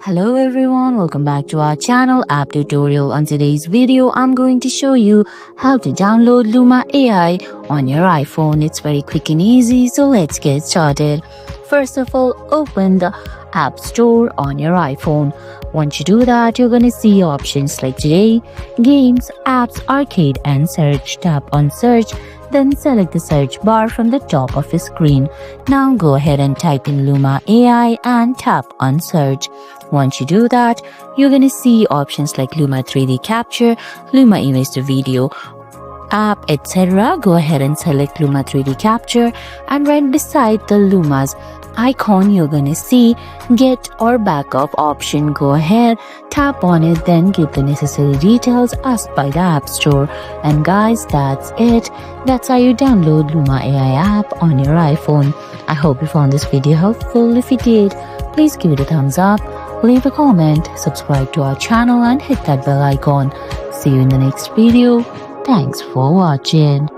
Hello everyone, welcome back to our channel app tutorial. On today's video, I'm going to show you how to download Luma AI on your iPhone. It's very quick and easy, so let's get started. First of all, open the App Store on your iPhone. Once you do that, you're going to see options like Today, Games, Apps, Arcade and Search. Tap on Search, then select the search bar from the top of your screen. Now go ahead and type in Luma AI and tap on Search. Once you do that, you're going to see options like Luma 3D Capture, Luma Image to Video app, etc. Go ahead and select Luma 3D Capture, and right beside the Luma's icon, you're going to see Get or Backup option. Go ahead, tap on it, then give the necessary details asked by the App Store. And guys, that's it. That's how you download Luma AI app on your iPhone. I hope you found this video helpful. If you did, please give it a thumbs up, leave a comment, subscribe to our channel and hit that bell icon. See you in the next video. Thanks for watching.